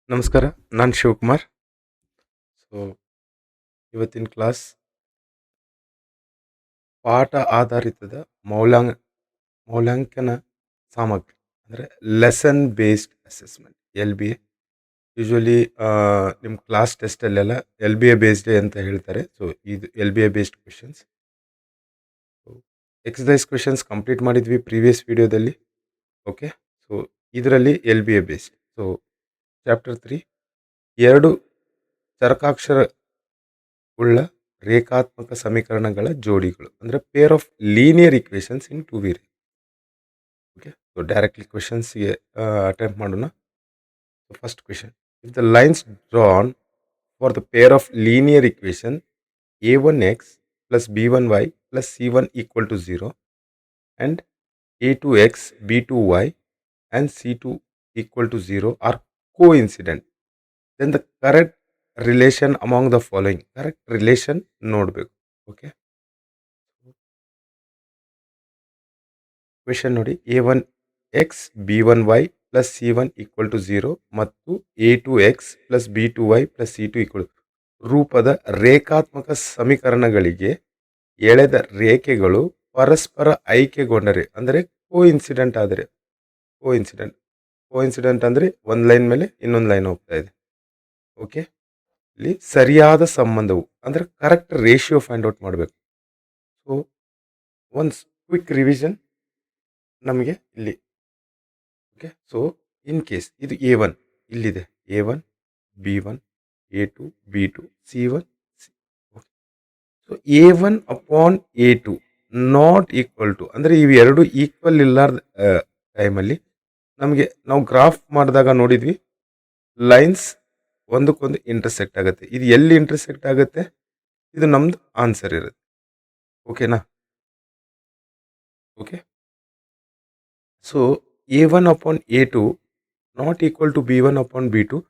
ನಮಸ್ಕಾರ. ನಾನು ಶಿವಕುಮಾರ್. ಸೊ, ಇವತ್ತಿನ ಕ್ಲಾಸ್ ಪಾಠ ಆಧಾರಿತದ ಮೌಲ್ಯಾಂಕ ಮೌಲ್ಯಾಂಕನ ಸಾಮಗ್ರಿ ಅಂದರೆ lesson based assessment LBA. Usually ನಿಮ್ಮ ಕ್ಲಾಸ್ ಟೆಸ್ಟಲ್ಲೆಲ್ಲ LBA ಬೇಸ್ಡ್ ಅಂತ ಹೇಳ್ತಾರೆ. ಸೊ ಇದು LBA based questions. Exercise questions complete ಮಾಡಿದ್ವಿ ಪ್ರೀವಿಯಸ್ ವಿಡಿಯೋದಲ್ಲಿ. ಓಕೆ, ಸೊ ಇದರಲ್ಲಿ LBA ಬೇಸ್ಡ್. ಸೊ ಚಾಪ್ಟರ್ 3 ಎರಡು ಚರಕಾಕ್ಷರ ಉಳ್ಳ ರೇಖಾತ್ಮಕ ಸಮೀಕರಣಗಳ ಜೋಡಿಗಳು ಅಂದರೆ pair of linear equations in 2 variable. Okay, so directly ಕ್ವೆಶನ್ಸ್ಗೆ ಅಟೆಂಪ್ಟ್ ಮಾಡೋಣ. First question: if the lines drawn for the pair of linear equation a1x plus b1y plus c1 equal to 0 and a2x b2y and c2 equal to 0 are coincident, then the correct relation among the following. Correct relation ನೋಡಬೇಕು. Okay, question ನೋಡಿ. a1x b1y plus c1 equal to 0 ಮತ್ತು a2x plus b2y plus c2 equal ರೂಪದ ರೇಖಾತ್ಮಕ ಸಮೀಕರಣಗಳಿಗೆ ಎಳೆದ ರೇಖೆಗಳು ಪರಸ್ಪರ ಐಕ್ಯಗೊಂಡರೆ ಅಂದರೆ ಕೋಇನ್ಸಿಡೆಂಟ್ ಆದರೆ. ಕೋಇನ್ಸಿಡೆಂಟ್ ಅಂದರೆ ಒಂದು ಲೈನ್ ಮೇಲೆ ಇನ್ನೊಂದು ಲೈನ್ ಹೋಗ್ತಾ ಇದೆ. ಓಕೆ, ಇಲ್ಲಿ ಸರಿಯಾದ ಸಂಬಂಧವು ಅಂದರೆ ಕರೆಕ್ಟ್ ರೇಷಿಯೋ ಫೈಂಡ್ ಔಟ್ ಮಾಡಬೇಕು. ಸೊ ಒನ್ಸ್ ಕ್ವಿಕ್ ರಿವಿಷನ್ ನಮಗೆ ಇಲ್ಲಿ. ಓಕೆ, ಸೊ ಇನ್ ಕೇಸ್ ಇದು a1 ಇಲ್ಲಿದೆ, a1 b1 a2 b2 c1 c. Okay, so a1 upon a2 not equal to ಅಂದರೆ ಇವೆರಡು ಈಕ್ವಲ್ ಇಲ್ಲಾರ್ದ ಟೈಮಲ್ಲಿ ನಮಗೆ ನಾವು ಗ್ರಾಫ್ ಮಾಡಿದಾಗ ನೋಡಿದ್ವಿ ಲೈನ್ಸ್ ಒಂದಕ್ಕೊಂದು ಇಂಟರ್ಸೆಕ್ಟ್ ಆಗುತ್ತೆ. ಇದು ಎಲ್ಲಿ ಇಂಟರ್ಸೆಕ್ಟ್ ಆಗುತ್ತೆ, ಇದು ನಮ್ದು ಆನ್ಸರ್ ಇರುತ್ತೆ. ಓಕೆನಾ? Okay, so a1 upon a2 not equal to b1 upon b2.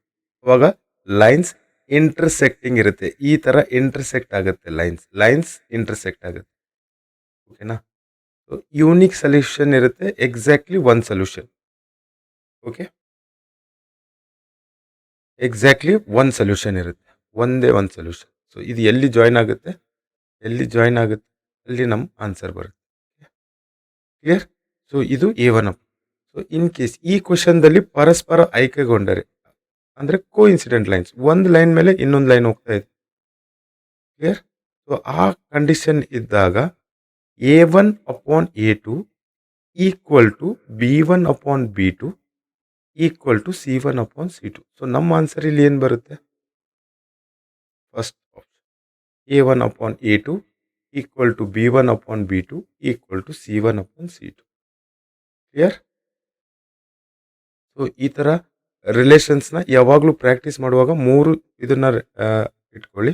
ಅವಾಗ ಲೈನ್ಸ್ ಇಂಟರ್ಸೆಕ್ಟಿಂಗ್ ಇರುತ್ತೆ. ಈ ಥರ ಇಂಟರ್ಸೆಕ್ಟ್ ಆಗುತ್ತೆ, ಲೈನ್ಸ್ ಇಂಟರ್ಸೆಕ್ಟ್ ಆಗುತ್ತೆ. ಓಕೆನಾ? ಸೊ ಯೂನಿಕ್ ಸೊಲ್ಯೂಷನ್ ಇರುತ್ತೆ, exactly one solution. Okay, exactly one solution ಇರುತ್ತೆ, ಒಂದೇ ಒಂದು ಸೊಲ್ಯೂಷನ್. ಸೊ ಇದು ಎಲ್ಲಿ ಜಾಯ್ನ್ ಆಗುತ್ತೆ ಅಲ್ಲಿ ನಮ್ಮ ಆನ್ಸರ್ ಬರುತ್ತೆ. ಕ್ಲಿಯರ್? ಸೊ ಇದು a1 up. So in case ಈ ಕ್ವಶನ್ದಲ್ಲಿ ಪರಸ್ಪರ ಆಯ್ಕೆಗೊಂಡರೆ ಅಂದರೆ ಕೋಇನ್ಸಿಡೆಂಟ್ ಲೈನ್ಸ್, ಒಂದು ಲೈನ್ ಮೇಲೆ ಇನ್ನೊಂದು ಲೈನ್ ಹೋಗ್ತಾ ಇದೆ. ಕ್ಲಿಯರ್? ಸೊ ಆ ಕಂಡೀಷನ್ ಇದ್ದಾಗ a1 upon a2 equal to b1 upon b2 equal to c1 upon c2. So ನಮ್ಮ ಆನ್ಸರ್ ಇಲ್ಲಿ ಏನು ಬರುತ್ತೆ? First option a1 upon a2 equal to b1 upon b2 equal to c1 upon c2. Clear? So ಈ ಥರ ರಿಲೇಷನ್ಸ್ನ ಯಾವಾಗಲೂ practice ಮಾಡುವಾಗ ಮೂರು ಇದನ್ನ ಇಟ್ಕೊಳ್ಳಿ.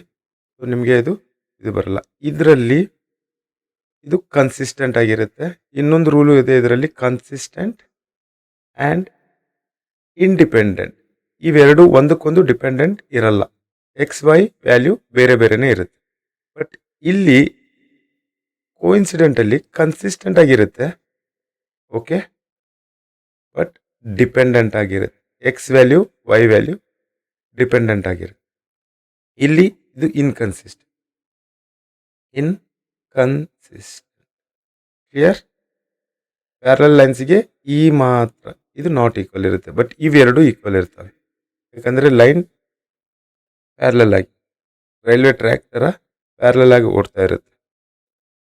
ಸೊ ನಿಮಗೆ ಇದು ಬರಲ್ಲ. ಇದರಲ್ಲಿ ಇದು ಕನ್ಸಿಸ್ಟೆಂಟ್ ಆಗಿರುತ್ತೆ. ಇನ್ನೊಂದು ರೂಲು ಇದೆ ಇದರಲ್ಲಿ, ಕನ್ಸಿಸ್ಟೆಂಟ್ ಆ್ಯಂಡ್ ಇಂಡಿಪೆಂಡೆಂಟ್. ಇವೆರಡು ಒಂದಕ್ಕೊಂದು ಡಿಪೆಂಡೆಂಟ್ ಇರಲ್ಲ. XY ವ್ಯಾಲ್ಯೂ ಬೇರೆ ಬೇರೆನೇ ಇರುತ್ತೆ. ಬಟ್ ಇಲ್ಲಿ ಕೋಇನ್ಸಿಡೆಂಟಲ್ಲಿ ಕನ್ಸಿಸ್ಟೆಂಟ್ ಆಗಿರುತ್ತೆ. ಓಕೆ, ಬಟ್ ಡಿಪೆಂಡೆಂಟ್ ಆಗಿರುತ್ತೆ. X value Y value dependent ಆಗಿರುತ್ತೆ. ಇಲ್ಲಿ ಇದು ಇನ್ಕನ್ಸಿಸ್ಟೆಂಟ್. ಕ್ಲಿಯರ್? ಪ್ಯಾರಲಲ್ ಲೈನ್ಸ್ಗೆ ಈ ಮಾತ್ರ ಇದು ನಾಟ್ ಈಕ್ವಲ್ ಇರುತ್ತೆ, ಬಟ್ ಇವೆರಡು ಈಕ್ವಲ್ ಇರ್ತವೆ. ಯಾಕಂದರೆ ಲೈನ್ ಪ್ಯಾರಲಲ್ ಆಗಿ ರೈಲ್ವೆ ಟ್ರ್ಯಾಕ್ ಥರ ಪ್ಯಾರಲಲ್ ಆಗಿ ಓಡ್ತಾ ಇರುತ್ತೆ.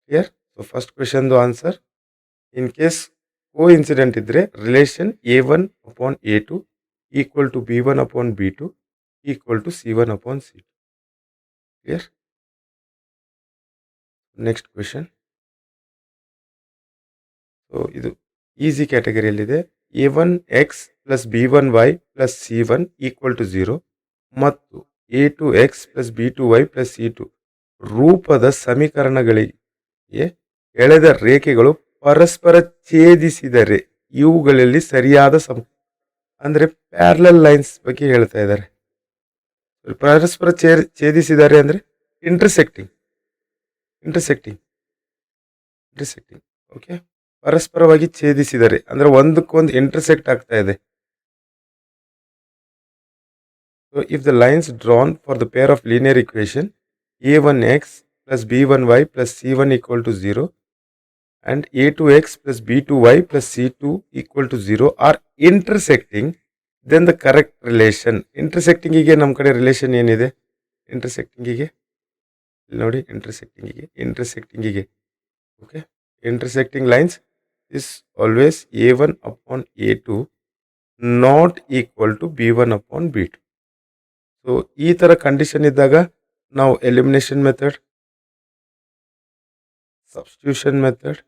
ಕ್ಲಿಯರ್? ಸೊ ಫಸ್ಟ್ ಕ್ವೆಶನ್ದು ಆನ್ಸರ್, ಇನ್ ಕೇಸ್ ಕೋಇನ್ಸಿಡೆಂಟ್ ಇದ್ದರೆ relation a1 upon a2 equal to b1 upon b2 equal to c1 upon c2. Clear? Next question. So ಇದು ಈಸಿ ಕ್ಯಾಟಗರಿಯಲ್ಲಿದೆ. a1x plus b1y plus c1 equal to 0 ಮತ್ತು a2x plus b2y plus c2 ರೂಪದ ಸಮೀಕರಣಗಳಿಗೆ ಎಳೆದ ರೇಖೆಗಳು ಪರಸ್ಪರ ಛೇದಿಸಿದರೆ ಇವುಗಳಲ್ಲಿ ಸರಿಯಾದ ಅಂದರೆ ಪ್ಯಾರಲಲ್ ಲೈನ್ಸ್ ಬಗ್ಗೆ ಹೇಳ್ತಾ ಇದ್ದಾರೆ. ಪರಸ್ಪರ ಛೇದಿಸಿದ್ದಾರೆ ಅಂದರೆ ಇಂಟರ್ಸೆಕ್ಟಿಂಗ್. ಓಕೆ, ಪರಸ್ಪರವಾಗಿ ಛೇದಿಸಿದರೆ ಅಂದರೆ ಒಂದಕ್ಕೊಂದು ಇಂಟರ್ಸೆಕ್ಟ್ ಆಗ್ತಾ ಇದೆ. So if the lines drawn for the pair of linear equation a1x plus b1y plus c1 equal to 0 and a2x plus b2y plus c2 equal to 0 are intersecting, then the correct relation. Intersecting ಗೆ ನಮ್ಮ ಕಡೆ relation ಏನಿದೆ? intersecting ಗೆ ಇಲ್ಲಿ ನೋಡಿ, intersecting ಗೆ okay, intersecting lines is always a1 upon a2 not equal to b1 upon b2. So ಈ ತರ ಕಂಡೀಷನ್ ಇದ್ದಾಗ ನಾವು elimination method, substitution method,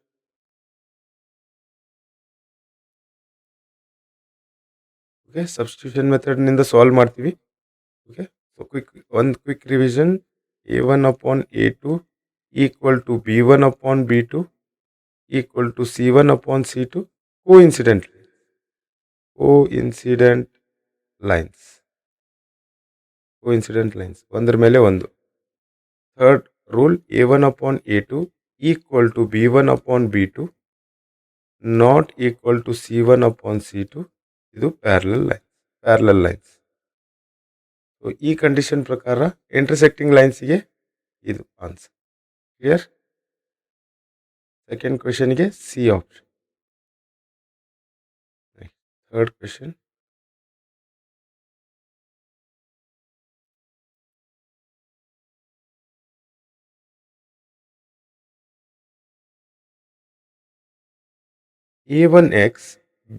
okay, substitution method ನಿಂದ ಸಾಲ್ವ್ ಮಾಡ್ತೀವಿ. ಓಕೆ, ಸೊ ಒಂದು quick revision, a1 upon a2 equal to b1 upon b2 equal to c1 upon c2, coincident lines, ಒಂದರ ಮೇಲೆ ಒಂದು. Third rule, a1 upon a2 equal to b1 upon b2 not equal to c1 upon c2, ಇದು parallel lines. So ಈ condition ಪ್ರಕಾರ intersecting ಲೈನ್ಸ್ಗೆ ಇದು answer. Clear? Second ಕ್ವೆಶನ್ಗೆ C option. Third question, a1x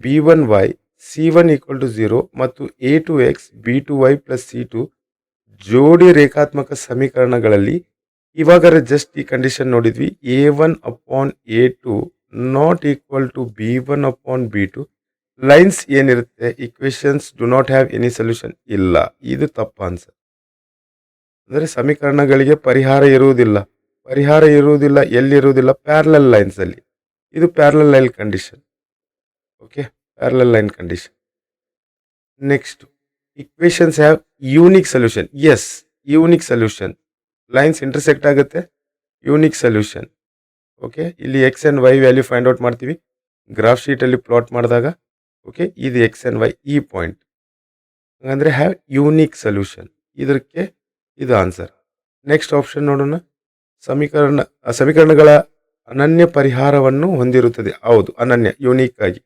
b1y c1 equal to 0 ಮತ್ತು a2x b2y plus c2 ಜೋಡಿ ರೇಖಾತ್ಮಕ ಸಮೀಕರಣಗಳಲ್ಲಿ ಇವಾಗ ಜಸ್ಟ್ ಈ ಕಂಡೀಷನ್ ನೋಡಿದ್ವಿ. a1 upon a2 not equal to b1 upon b2. Lines ಏನಿರುತ್ತೆ, equations do not have any solution, ಇಲ್ಲ, ಇದು ತಪ್ಪ ಆನ್ಸರ್. ಅಂದರೆ ಸಮೀಕರಣಗಳಿಗೆ ಪರಿಹಾರ ಇರುವುದಿಲ್ಲ ಎಲ್ಲಿರುವುದಿಲ್ಲ? ಪ್ಯಾರಲಲ್ ಲೈನ್ಸ್ ಅಲ್ಲಿ. ಇದು parallel line condition. Okay, parallel line condition. Next, equations have unique solution. Yes, unique solution. Lines intersect ಆಗುತ್ತೆ, ಯೂನಿಕ್ ಸೊಲ್ಯೂಷನ್. ಓಕೆ, ಇಲ್ಲಿ X and Y value find out ಮಾಡ್ತೀವಿ ಗ್ರಾಫ್ ಶೀಟಲ್ಲಿ ಪ್ಲಾಟ್ ಮಾಡಿದಾಗ. ಓಕೆ, ಇದು X and Y, ಈ point. ಹಾಗಂದ್ರೆ have unique solution, ಇದಕ್ಕೆ ಇದು ಆನ್ಸರ್. ನೆಕ್ಸ್ಟ್ ಆಪ್ಷನ್ ನೋಡೋಣ. ಸಮೀಕರಣಗಳ ಅನನ್ಯ ಪರಿಹಾರವನ್ನು ಹೊಂದಿರುತ್ತದೆ. ಹೌದು, ಅನನ್ಯ, ಯೂನಿಕ್ ಆಗಿ.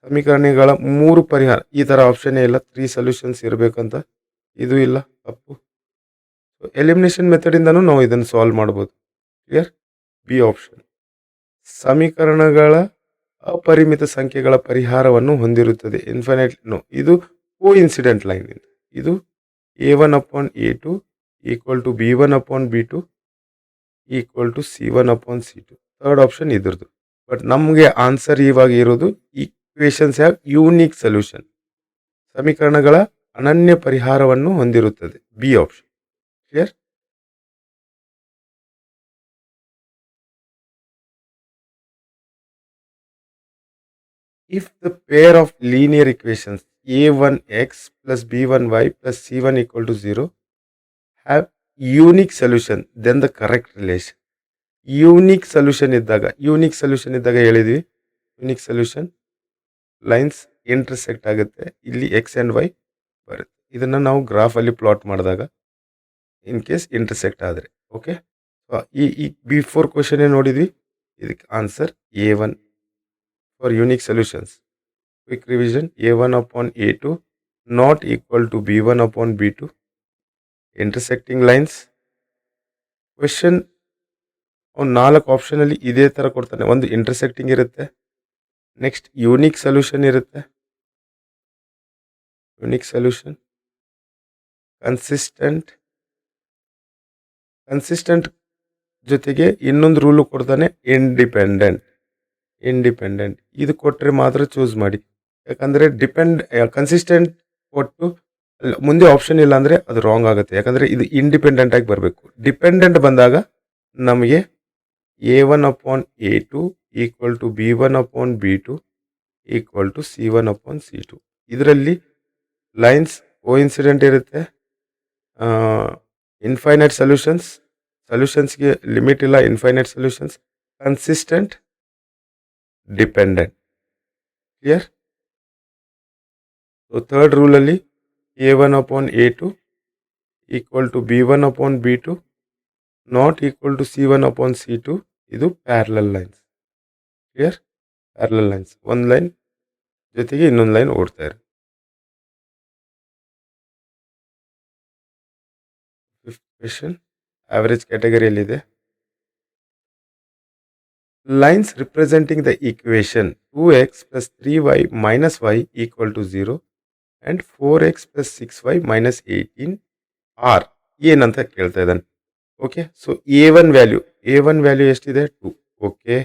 ಸಮೀಕರಣಗಳ 3 ಪರಿಹಾರ, ಈ ಥರ ಆಪ್ಷನ್ನೇ ಇಲ್ಲ. 3 ಸೊಲ್ಯೂಷನ್ಸ್ ಇರಬೇಕಂತ, ಇದು ಇಲ್ಲ, ತಪ್ಪು. ಎಲಿಮಿನೇಷನ್ ಮೆಥಡಿಂದನೂ ನಾವು ಇದನ್ನು ಸಾಲ್ವ್ ಮಾಡ್ಬೋದು. ಕ್ಲಿಯರ್? B option. ಸಮೀಕರಣಗಳ ಅಪರಿಮಿತ ಸಂಖ್ಯೆಗಳ ಪರಿಹಾರವನ್ನು ಹೊಂದಿರುತ್ತದೆ. ಇನ್ಫೈನೈಟ್, ನೋ, ಇದು ಕೋಇನ್ಸಿಡೆಂಟ್ ಲೈನ್. ಇದು a1 upon a2 equal to b1 upon b2 equal to c1 upon c2. Third option ಇದ್ರದ್ದು. ಬಟ್ ನಮಗೆ ಆನ್ಸರ್ ಇವಾಗ ಇರೋದು ಇಕ್ವೇಶನ್ಸ್ ಹ್ಯಾವ್ ಯೂನಿಕ್ ಸೊಲ್ಯೂಷನ್, ಸಮೀಕರಣಗಳ ಅನನ್ಯ ಪರಿಹಾರವನ್ನು ಹೊಂದಿರುತ್ತದೆ. B option. Clear? If the pair of linear equations a1x plus b1y plus c1 equal to 0 have unique solution, then the correct relation. Unique solution ಇದ್ದಾಗ ಹೇಳಿದ್ವಿ, unique solution lines intersect ಆಗುತ್ತೆ, ಇಲ್ಲಿ X and Y ಬರುತ್ತೆ. ಇದನ್ನು ನಾವು ಗ್ರಾಫಲ್ಲಿ plot ಮಾಡಿದಾಗ in case intersect ಆದರೆ. Okay, ಈ ಬಿಫೋರ್ ಕ್ವೆಶನ್ ನೋಡಿದ್ವಿ, ಇದಕ್ಕೆ answer a1 for unique solutions. Quick revision, a1 upon a2 not equal to b1 upon b2. Intersecting lines. Question 4 ಆಪ್ಷನಲ್ಲಿ ಇದೇ ಥರ ಕೊಡ್ತಾನೆ. ಒಂದು ಇಂಟರ್ಸೆಕ್ಟಿಂಗ್ ಇರುತ್ತೆ, ನೆಕ್ಸ್ಟ್ ಯೂನಿಕ್ ಸೊಲ್ಯೂಷನ್ ಇರುತ್ತೆ, ಯೂನಿಕ್ ಸೊಲ್ಯೂಷನ್, ಕನ್ಸಿಸ್ಟೆಂಟ್ ಜೊತೆಗೆ ಇನ್ನೊಂದು ರೂಲು ಕೊಡ್ತಾನೆ, ಇಂಡಿಪೆಂಡೆಂಟ್. ಇದು ಕೊಟ್ಟರೆ ಮಾತ್ರ ಚೂಸ್ ಮಾಡಿ. ಯಾಕಂದರೆ ಕನ್ಸಿಸ್ಟೆಂಟ್ ಕೊಟ್ಟು ಮುಂದೆ ಆಪ್ಷನ್ ಇಲ್ಲ ಅಂದರೆ ಅದು ರಾಂಗ್ ಆಗುತ್ತೆ. ಯಾಕಂದರೆ ಇದು ಇಂಡಿಪೆಂಡೆಂಟ್ ಆಗಿ ಬರಬೇಕು. ಡಿಪೆಂಡೆಂಟ್ ಬಂದಾಗ ನಮಗೆ a1 upon a2 equal to b1 upon b2 equal to c1 upon c2. ಇದರಲ್ಲಿ ಲೈನ್ಸ್ ಕೋಇನ್ಸಿಡೆಂಟ್ ಇರುತ್ತೆ, ಇನ್ಫೈನೈಟ್ ಸೊಲ್ಯೂಷನ್ಸ್ಗೆ ಲಿಮಿಟ್ ಇಲ್ಲ, infinite solutions, consistent, dependent. Clear? So third ರೂಲಲ್ಲಿ A1 upon A2 equal to B1 upon B2 not equal to C1 upon C2. ಇದು parallel lines. Clear? Parallel lines. ಒಂದು line ಜೊತೆಗೆ ಇನ್ನೊಂದು line ಓಡ್ತಾ ಇರುತ್ತೆ. ಫಿಫ್ತ್ ಕ್ವೆಶನ್ ಆವರೇಜ್ ಕ್ಯಾಟಗರಿಯಲ್ಲಿದೆ. Lines representing the equation 2x plus 3y minus y equal to 0 and 4x plus 6y minus 18 are ಏನಂತ ಕೇಳ್ತಾ ಇದ್ದಾನೆ. ಓಕೆ, ಸೊ A1 ವ್ಯಾಲ್ಯೂ ಎಷ್ಟಿದೆ? 2. ಓಕೆ,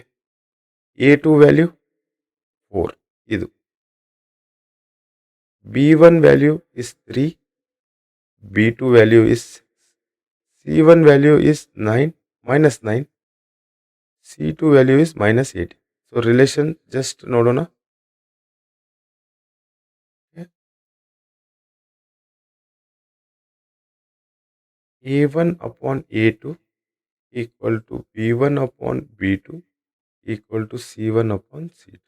A2 ವ್ಯಾಲ್ಯೂ 4 ಇದು. B1 value is 3, B2 value is 6, C1 value is 9 minus 9, C2 value is minus 8. So relation just ನೋಡೋಣ. A1 upon A2 equal to B1 upon B2 equal to C1 upon C2.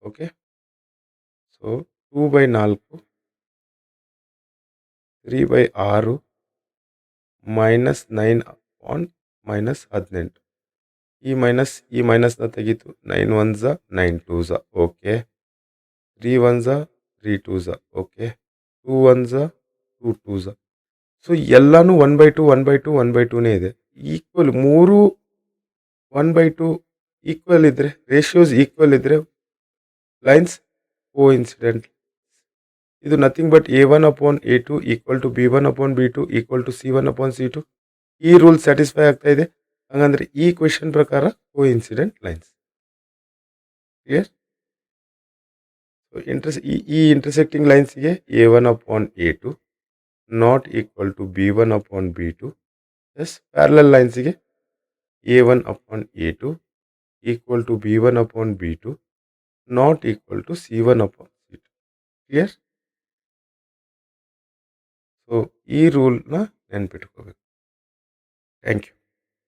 Okay, so 2 by 4, 3 by 6 minus 9 upon minus 18. ಈ ಮೈನಸ್ನ ತೆಗಿತು. 9 1s 9 2s. Okay, 3 1s 3 2s. Okay, 2 1s 2 2s. So ಎಲ್ಲಾನು 1/2 1/2 1/2ನೇ ಇದೆ. Equal 3 1/2 equal ಇದ್ರೆ, ratios equal ಇದ್ರೆ lines coincident. ಇದು nothing but A1 upon A2 equal to B1 upon B2 equal to C1 upon C2. ಈ ರೂಲ್ ಸ್ಯಾಟಿಸ್ಫೈ ಆಗ್ತಾ ಇದೆ. ಹಾಗಂದ್ರೆ ಈ ಕ್ವೆಶನ್ ಪ್ರಕಾರ ಕೋಇನ್ಸಿಡೆಂಟ್ ಲೈನ್ಸ್. ಕ್ಲಿಯರ್? ಈ ಇಂಟರ್ಸೆಕ್ಟಿಂಗ್ ಲೈನ್ಸ್ಗೆ A1 upon A2 not equal to B1 upon B2 yes. Parallel ಲೈನ್ಸ್ಗೆ A1 upon A2 equal to B1 upon B2 not equal to C1 upon C2. Clear? So ಈ ರೂಲ್ನ ನೆನ್ಪಿಟ್ಕೋಬೇಕು. Thank you.